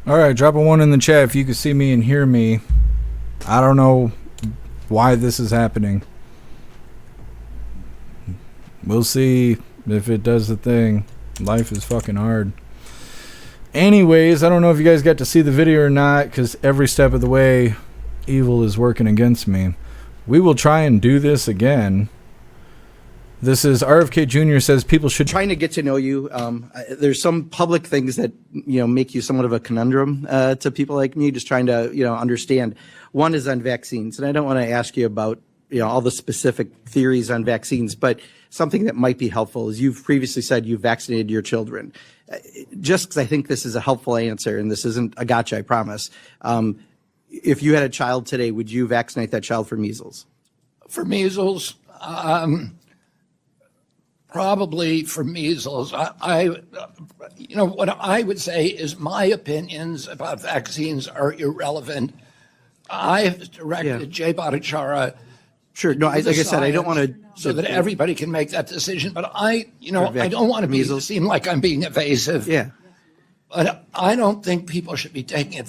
All right, drop a 1 in the chat if you can see me and hear me. I don't know why this is happening. We'll see if it does the thing. Life is fucking hard. Anyways, I don't know if you guys got to see the video or not, because every step of the way, evil is working against me. We will try and do this again. This is RFK Jr. says people should... Trying to get to know you. There's some public things that, make you somewhat of a conundrum to people like me, just trying to, understand. One is on vaccines, and I don't want to ask you about, all the specific theories on vaccines, but something that might be helpful is you've previously said you vaccinated your children. Just because I think this is a helpful answer, and this isn't a gotcha, I promise. If you had a child today, would you vaccinate that child for measles? For measles, probably for measles. What I would say is my opinions about vaccines are irrelevant. I've directed Jay Bhattacharya. Sure. No, like I said, I don't want to... So that everybody can make that decision. But I don't want to seem like I'm being evasive. Yeah. But I don't think people should be taking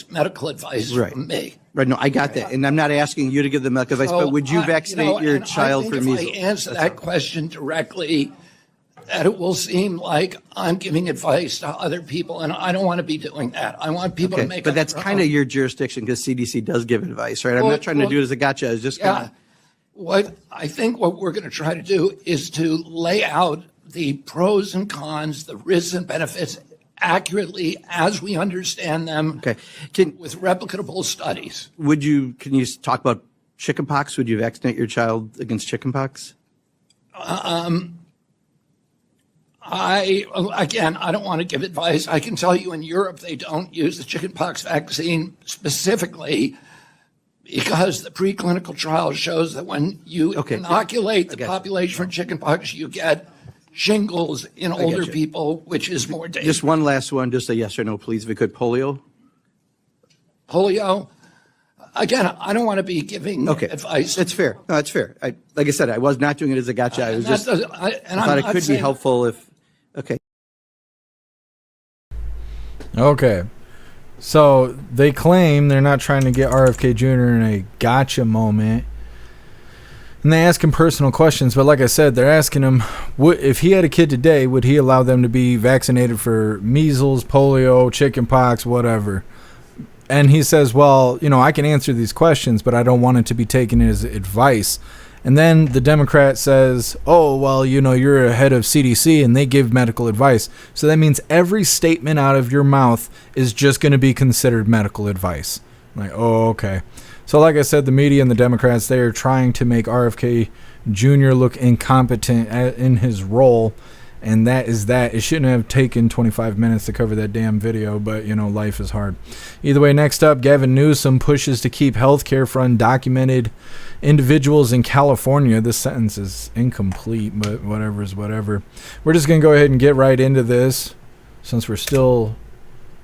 medical advice from me. Right. No, I got that. And I'm not asking you to give the medical advice, but would you vaccinate your child for measles? If I answer that question directly, that it will seem like I'm giving advice to other people, and I don't want to be doing that. I want people to make. But that's kind of your jurisdiction, because CDC does give advice, right? I'm not trying to do it as a gotcha. I was just What we're going to try to do is to lay out the pros and cons, the risks and benefits accurately as we understand them. Okay. With replicable studies. Can you talk about chickenpox? Would you vaccinate your child against chickenpox? I don't want to give advice. I can tell you in Europe, they don't use the chickenpox vaccine specifically because the preclinical trial shows that when you inoculate the population for chickenpox, you get shingles in older people, which is more dangerous. Just one last one, just a yes or no, please, if we could. Polio? Polio? Again, I don't want to be giving advice. That's fair. No, that's fair. Like I said, I was not doing it as a gotcha. I thought it could be helpful if... Okay. So they claim they're not trying to get RFK Jr. in a gotcha moment. And they ask him personal questions, but like I said, they're asking him, if he had a kid today, would he allow them to be vaccinated for measles, polio, chickenpox, whatever? And he says, well, I can answer these questions, but I don't want it to be taken as advice. And then the Democrat says, oh, well, you're a head of CDC and they give medical advice. So that means every statement out of your mouth is just going to be considered medical advice. I'm like, oh, okay. So like I said, the media and the Democrats, they are trying to make RFK Jr. look incompetent in his role. And that is that. It shouldn't have taken 25 minutes to cover that damn video, but, life is hard. Either way, next up, Gavin Newsom pushes to keep health care for undocumented individuals in California. This sentence is incomplete, but whatever is whatever. We're just going to go ahead and get right into this since we're still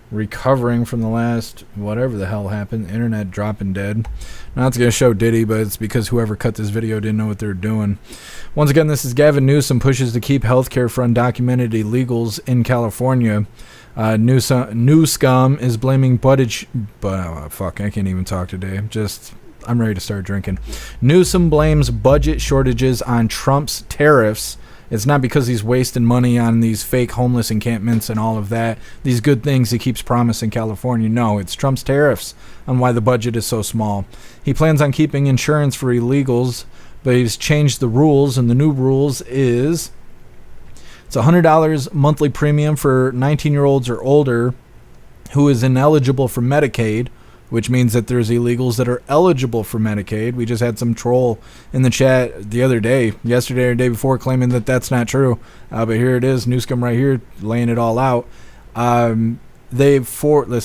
recovering from the last whatever the hell happened. Internet dropping dead. Not going to show Diddy, but it's because whoever cut this video didn't know what they were doing. Once again, this is Gavin Newsom pushes to keep healthcare for undocumented illegals in California. New Scum is blaming fuck, I can't even talk today. I'm ready to start drinking. Newsom blames budget shortages on Trump's tariffs. It's not because he's wasting money on these fake homeless encampments and all of that, these good things he keeps promising California. No, it's Trump's tariffs on why the budget is so small. He plans on keeping insurance for illegals, but he's changed the rules, and the new rules is it's $100 monthly premium for 19-year-olds or older who is ineligible for Medicaid, which means that there's illegals that are eligible for Medicaid. We just had some troll in the chat the other day, yesterday or the day before, claiming that that's not true. But here it is, Newscom right here, laying it all out. Let's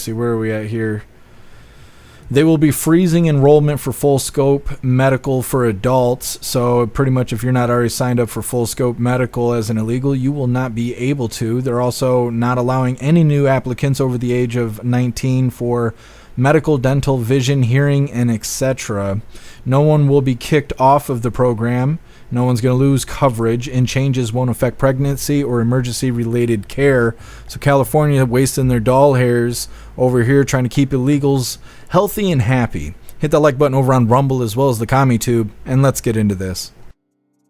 see, where are we at here? They will be freezing enrollment for full scope medical for adults. So pretty much if you're not already signed up for full scope medical as an illegal, you will not be able to. They're also not allowing any new applicants over the age of 19 for medical, dental, vision, hearing, and etc. No one will be kicked off of the program No one's going to lose coverage, and changes won't affect pregnancy or emergency-related care. So California wasting their doll hairs over here trying to keep illegals healthy and happy. Hit that like button over on Rumble as well as the CommuTube, and let's get into this.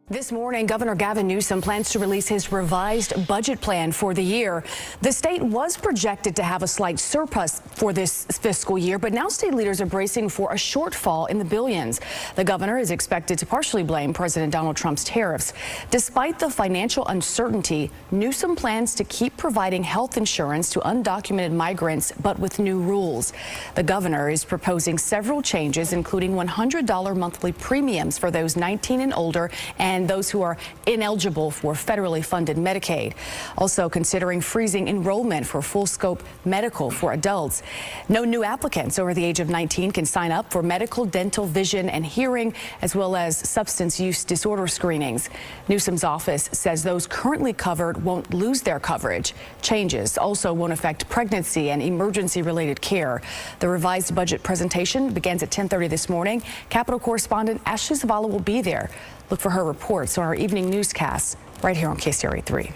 This morning, Governor Gavin Newsom plans to release his revised budget plan for the year. The state was projected to have a slight surplus for this fiscal year, but now state leaders are bracing for a shortfall in the billions. The governor is expected to partially blame President Donald Trump's tariffs. Despite the financial uncertainty, Newsom plans to keep providing health insurance to undocumented migrants, but with new rules. The governor is proposing several changes, including $100 monthly premiums for those 19 and older and those who are ineligible for federally funded Medicaid. Also considering freezing enrollment for full-scope medical for adults. No new applicants over the age of 19 can sign up for medical, dental, vision, and hearing, as well as substance use disorder screenings. Newsom's office says those currently covered won't lose their coverage. Changes also won't affect pregnancy and emergency-related care. The revised budget presentation begins at 10:30 this morning. Capitol correspondent Ashley Zavala will be there. Look for her reports on our evening newscasts right here on KCRA 3.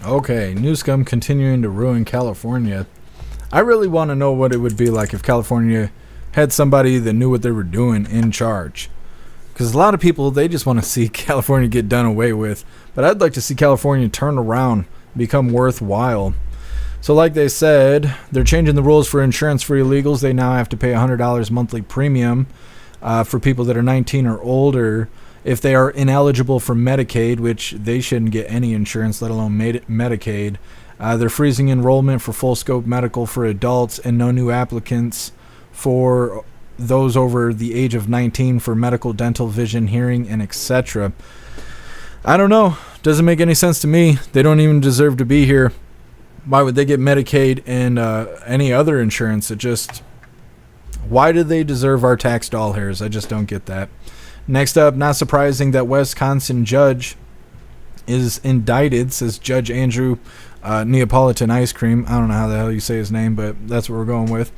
Okay, Newsom continuing to ruin California. I really want to know what it would be like if California had somebody that knew what they were doing in charge. Because a lot of people, they just want to see California get done away with. But I'd like to see California turn around, become worthwhile. So like they said, they're changing the rules for insurance for illegals. They now have to pay $100 monthly premium for people that are 19 or older if they are ineligible for Medicaid, which they shouldn't get any insurance, let alone Medicaid. They're freezing enrollment for full-scope medical for adults and no new applicants for those over the age of 19 for medical, dental, vision, hearing, and etc. I don't know. Doesn't make any sense to me. They don't even deserve to be here. Why would they get Medicaid and any other insurance? Why do they deserve our tax doll hairs? I just don't get that. Next up, not surprising that Wisconsin judge is indicted, says Judge Andrew Neapolitan Ice Cream. I don't know how the hell you say his name, but that's what we're going with.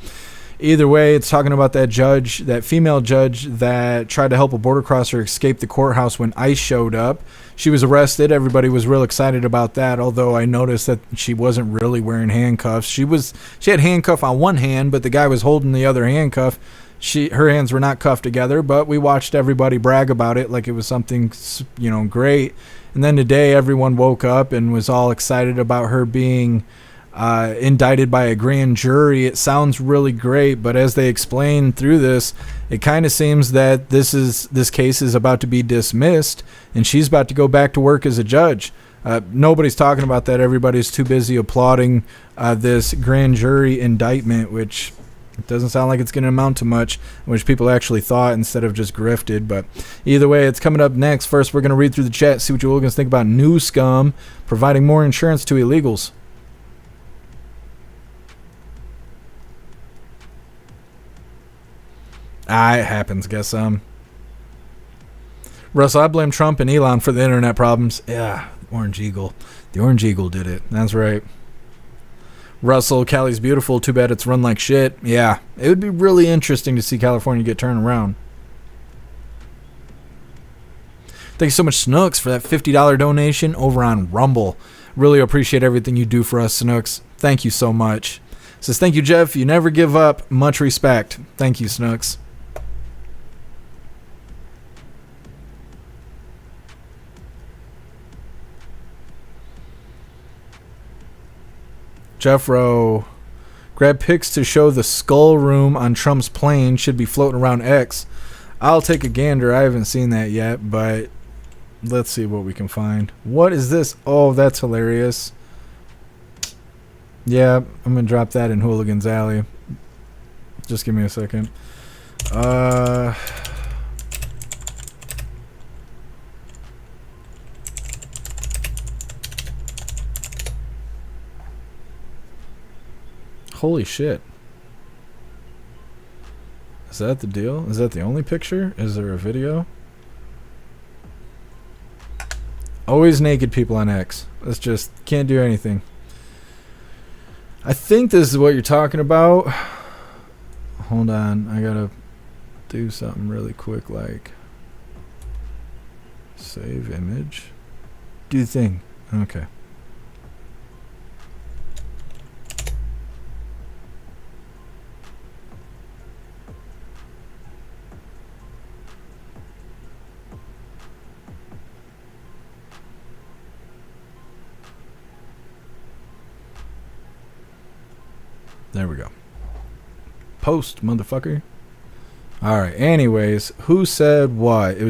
Either way, it's talking about that judge, that female judge that tried to help a border crosser escape the courthouse when ICE showed up. She was arrested. Everybody was real excited about that, although I noticed that she wasn't really wearing handcuffs. She had handcuff on one hand, but the guy was holding the other handcuff. Her hands were not cuffed together, but we watched everybody brag about it like it was something, great. And then today, everyone woke up and was all excited about her being indicted by a grand jury. It sounds really great, but as they explain through this, it kind of seems that this case is about to be dismissed, and she's about to go back to work as a judge. Nobody's talking about that. Everybody's too busy applauding this grand jury indictment, which doesn't sound like it's going to amount to much, which people actually thought instead of just grifted. But either way, it's coming up next. First, we're going to read through the chat, see what you Hooligans think about Newsom providing more insurance to illegals. It happens, guess. Russell, I blame Trump and Elon for the internet problems. Yeah, Orange Eagle. The Orange Eagle did it. That's right. Russell, Cali's beautiful. Too bad it's run like shit. Yeah, it would be really interesting to see California get turned around. Thank you so much, Snooks, for that $50 donation over on Rumble. Really appreciate everything you do for us, Snooks. Thank you so much. Says, thank you, Jeff. You never give up. Much respect. Thank you, Snooks. Jeffro, grab pics to show the skull room on Trump's plane should be floating around X. I'll take a gander. I haven't seen that yet, but let's see what we can find. What is this? Oh, that's hilarious. Yeah, I'm going to drop that in Hooligans Alley. Just give me a second. Holy shit. Is that the deal? Is that the only picture? Is there a video? Always naked people on X. That's just, can't do anything. I think this is what you're talking about. Hold on. I gotta do something really quick like. Save image. Do the thing. Okay. There we go. Post, motherfucker. All right. Anyways, who said what? It was